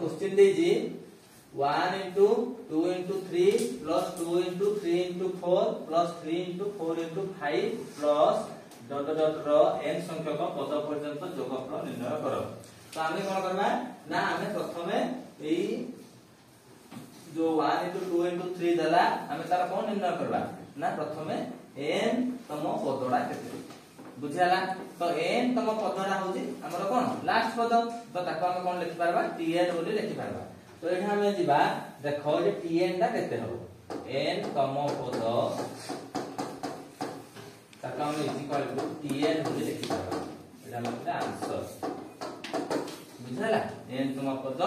Question देजी 1 into 2 into 3 plus 2 into 3 into 4 plus 3 into 4 into 5 plus dot dot रो n संख्यक पद पर्यंत जोगफल निर्णय करो। तो आमे कोन करबा ना आमे प्रथमे एई जो 1 into 2 into 3 दला आमे तार कोन निर्णय करबा ना प्रथमे n तम पदडा केते बुझियाला। तो n तम पदडा होजी हमर कोन लास्ट पद। तो ताको आमे कोन लिखि पारबा tn बोली लिखि पारबा। तो एठा हमें जिबा देखो जे tn दा केते हो n तम पद ताका हम इक्वल टू tn बोली लिखि पाबा। एटा मतलब आंसर बुझला n तम पद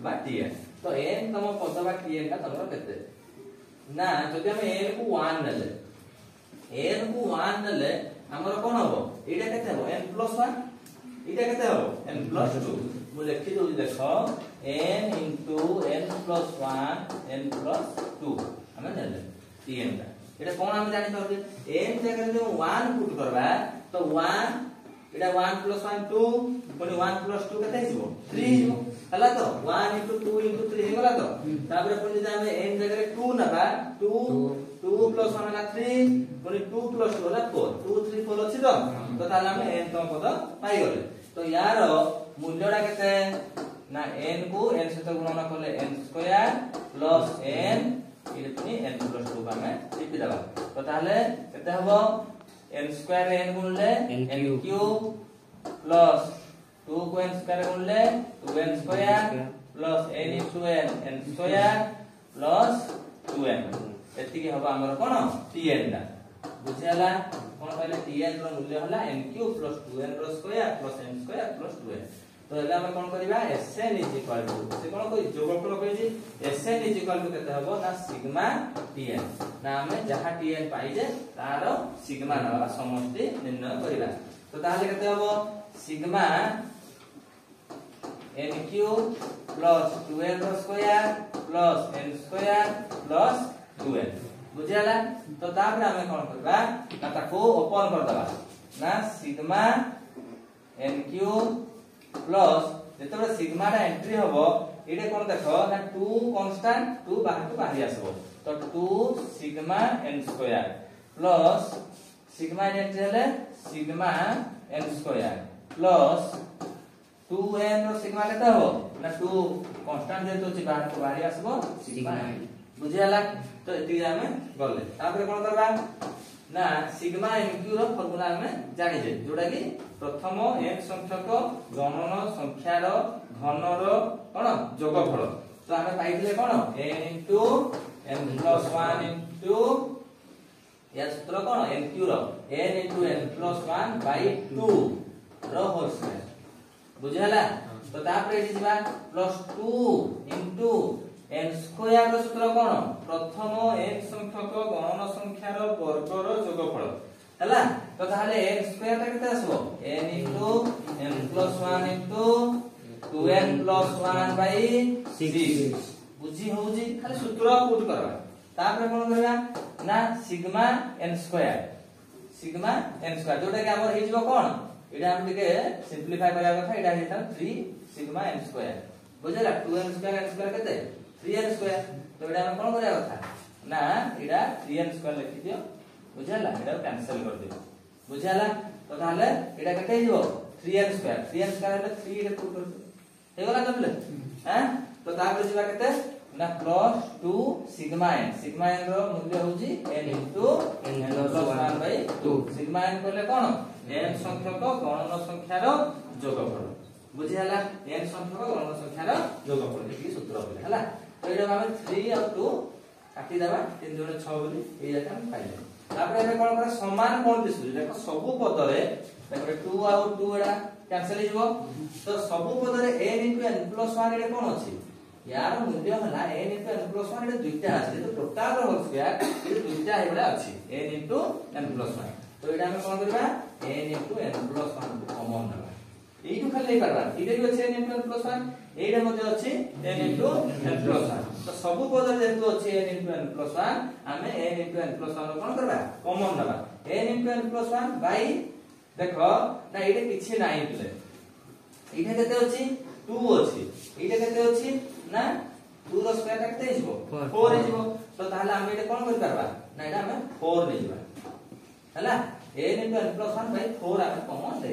बा tn। तो n तम पद बा tn का तमरो केते ना जदि हम n को 1 नले n को 1 नले हमर कोन हो एटा केते हो n + 1 एटा केते हो n + 2 मु लिखि दउ देखो n into n plus 1 n plus 2 हमें नले tn का एटा कोन हम जानि परबे n जगह जो 1 पुट करबा तो 1 एटा 1 plus 1 2 पुनी 1 plus 2 केते हिजो 3 हिजो हला तो 1 into 2 into 3 हेगला तो तापर पुनी जे हमें n जगह 2 नबा 2 plus 1 हला 3 पुनी 2 plus 2 हला 4 2 3 4 अछि तो ताले हम n तम पद पाई गले। तो यार मूल्यडा केते ना n को n सहित गुणन करले n स्क्वायर प्लस n इतनी n प्लस 2 का में टिपि देबा। तो ताले केते हबो n स्क्वायर n गुणले n क्यूब प्लस 2 को n स्क्वायर गुणले 2n square plus n into n square plus 2n एति के हबो हमर कोन tn दा बुझियाला। कोन कहले tn रो मूल्य हला n क्यूब प्लस 2n रो square plus n square plus 2n। तो एला हम कोन करबा Sn इक्वल टू से कोन कोइ जोगफल कहै छी Sn इक्वल टू केते हबो ना सिग्मा tn ना हमें जहा tn पाइ जे तार सिग्मा नबा समष्टि निर्णय करबा। तो ताले केते हबो sigma n cube plus 2n रो square plus n square plus 2n बुझियाला। तो तापर हमें कोन करबा ना ताको ओपन कर दबा ना सिग्मा n क्यूब प्लस जेतबे सिग्मा टा एंट्री होबो एडे कोन देखो ना 2 कांस्टेंट 2 बाहर आसबो। तो 2 sigma n square plus sigma entry हले sigma n square plus 2n रो सिग्मा केते हो ना 2 कांस्टेंट जेतो छि बाहर आसबो सिग्मा बुझियाला। तो एति हमें गले तापर कोन करबा ना सिग्मा nq रो फार्मूला हमें जानि जे जोडा कि प्रथम n संख्यक गणन संख्यार घनर कोन जोगफल। तो हमें पाइथिले कोन n into n plus 1 into या सूत्र कोन nq रो n into n plus 1 by 2 रो होल स्क्वायर बुझियाला। तो तापर एठी जिबा प्लस 2 into n स्क्वायर रो सूत्र कोन प्रथम n संख्यक गणन संख्यार वर्गर जोगफल हला। तो ताले n स्क्वायर ता केते आसबो n into n plus 1 into 2n plus 1 by 6 बुझी होजी खाली सूत्र पुट करबा। तापर कोन करबा ना सिग्मा n स्क्वायर जोटा कि हमर हिजबो कोन एटा हम के सिंपलीफाई करबा कथा एटा हेता 3 सिग्मा n स्क्वायर बुझला 2n स्क्वायर केते 3n स्क्वायर। तो एटा हम कोन करबा कथा ना एटा 3n स्क्वायर लिखि दियो बुझला एटा कैंसिल कर दियो बुझला। तो ताले एटा केते हिजबो 3n स्क्वायर हले 3 रे पुट कर हे गला तबले हैं। तो तापर जिबा केते ना प्लस 2 सिग्मा n रो मूल्य होजी n into n plus 1 by 2 sigma n कहले कोन n संख्यक गणन संख्यार जोगफल बुझियाला n संख्यक गणन संख्यार जोगफल एकी सूत्र होले हला। तो एटा हम 3 और 2 काटी देबा 3 जोड़े 6 बोली ए जाका हम पाइले। तापर एमे कोन करा समान कोन दिसु देखो सब पदरे देखो 2 और 2 एडा कैंसिल हिजबो। तो सब पदरे n into n plus 1 एडा कोन अछि यार मूल्य हला n into n plus 1 एडा दुईटा अछि तो टोटल रो होल स्क्वायर ए दुईटा हेबडा अछि n into n plus 1। तो एडा हम कोन करबा n into n plus 1 common नबा एइटु खाली करबा इडे भी अछि n into n plus 1 एइडे मध्ये अछि n into n plus 1। तो सब पदर जेतु अछि n into n plus 1 हमें n into n plus 1 कोन करबा कॉमन नबा n into n plus 1 bye देखो ना एइडे किछि नाही तले एइडे केते अछि 2 अछि एटा केते अछि ना 2 रो स्क्वायर केते हिजबो 4 हिजबो तो ताहले हम एटा कोन कर करबा ना एटा हम 4 नै जबा हला n * n + 1 / 4 हम कॉमन ले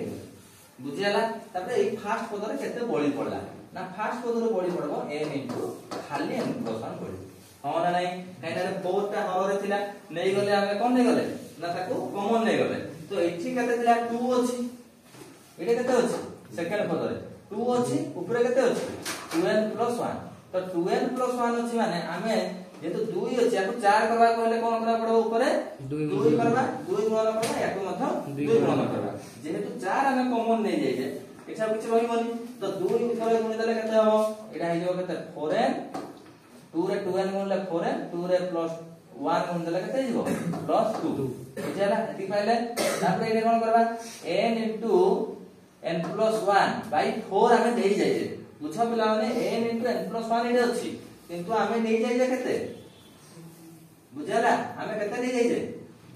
बुझियाला तबे ए फास्ट पद रे केते बळी पडला ना फास्ट पद रे बळी पडबो n * खाली n + 1 बळी हां ना नहीं काइना 4 टा हर रे थिला नै गले हम कोन नै गले ना ताको कॉमन नै गले तो एठी केते थिला 2 अछि एटा केते अछि सेकंड पद रे 2 अछि ऊपर केते अछि 2n + 1 तो 2n + 1 अछि माने हमें जेतु 2 अछि याको 4 करबा कहले कोन करा पड़ो ऊपर 2 करबा 2 गुणन करबा याको मथ 2 गुणन करबा जेहेतु 4 हमें कॉमन नै जाय जे एटा किछ रहिबोनी तो 2 ऊपर गुणि देले केते हो एटा हिजो केते 4n 2 रे 2n गुणले 4n 2 रे प्लस 1 गुणि देले केते हिजो प्लस 2 बुझाला एति पाइले तापर एटा कोन करबा n * n + 1 / 4 हमें देई जाय जे बुझा पिला माने n * n + 1 एटा अछि किंतु हमें नहीं जाय जे केते बुझाला हमें केते नहीं जाय जे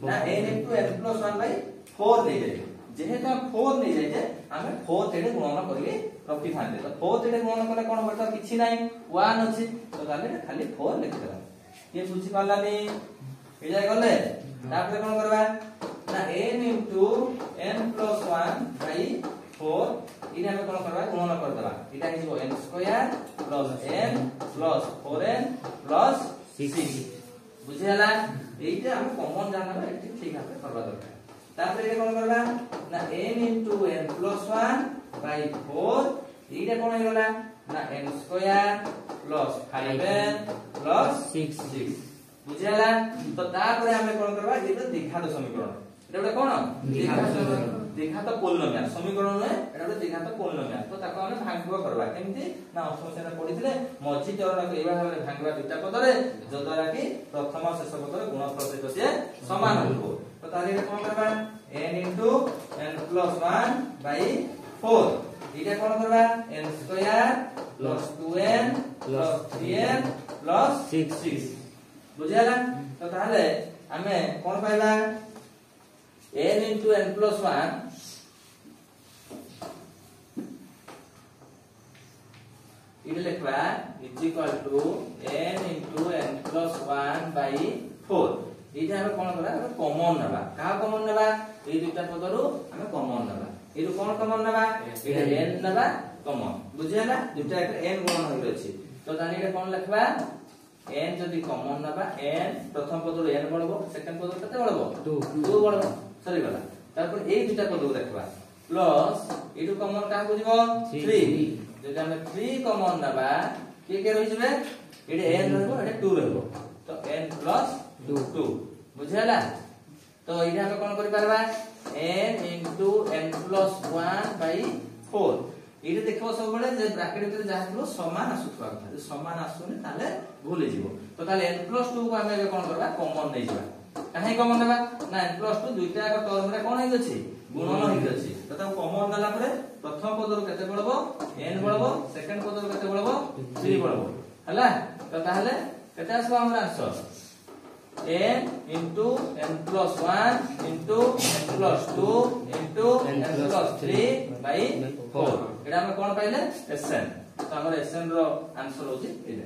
ना n * n + 1 / 4 नहीं जाय जेहेतु हम 4 नहीं जाय जे हमें 4 तेडे गुणन करके रखि थाते तो 4 तेडे गुणन करले कोन बता किछि नाही 1 अछि तो ताले खाली 4 लिख देबा ये बुझि पालानी ए जाय गले तापर कोन करबा ना n * n + 1 / 4 इने हमें कोन करबा गुणन कर देबा इटा हिजो n² + n + 4n + 6 बुझियाला एटा हम कॉमन जानबा एठी ठीक है करबा दरकार तापर ए कोन करबा ना n * n + 1 / 4 इटा कोन हे गला ना n² + 5n + 6 बुझियाला तो तापर हमें कोन करबा एटा द्विघात समीकरण एटा कोन द्विघात पोलिनोमियल समीकरण में एटा द्विघात पोलिनोमियल तो ताको हम भागवा करबा केमति ना समस्या रे पडिथिले मझी चरण को एबा भाबरे भागवा दुटा पद रे जो द्वारा कि प्रथम और शेष पद रे गुणफल सहित से समान होबो तो तारे कोन करबा n * n + 1 / 4 इटा कोन करबा n² + 2n + 3n + 6 बुझियाला तो ताले हमें कोन पाइबा n * n + 1 इडे लिखबा = n * n + 1 / 4 इडे हम कोन करबा कॉमन नबा का कॉमन नबा ए दुटा पदरु हम कॉमन नबा एरु कोन कॉमन नबा इडे n नबा कॉमन बुझियाला दुटा n गुणन होई अछि तो तानी इडे कोन लिखबा n जदी कॉमन नबा n प्रथम पदरु n बळबो सेकंड पदरु कते बळबो 2 बळबो सरी गला तापर ए दुटा पदरु देखबा प्लस एटु कॉमन का हो जिवो 3 जदी हम 3 कॉमन नबा के रहि जबे एडे n रहबो एडे 2 रहबो तो n + 2 बुझियाला तो इडा हम कोन करि परबा n * n + 1 / 4 इडे देखबो सब बळे जे ब्रैकेट भीतर जा हलो समान आसुथवा जे समान आसुने ताले भूल जिवो तो ताले n + 2 को हम कोन करबा कॉमन नै जिबा काहे कॉमन नबा ना n + 2 दुईटा का टर्म रे कोन हेइ अछि गुणन हेइ अछि तो ता कॉमन नला परे प्रथम पदर केते बळबो n बळबो सेकंड पदर केते बळबो 3 बळबो हला तो ताहले केते आसबो हमर answer n * n + 1 * n + 2 * n + 3 / 4 एडा हम कोन पाइले Sn तो हमर Sn रो आंसर होची एटा।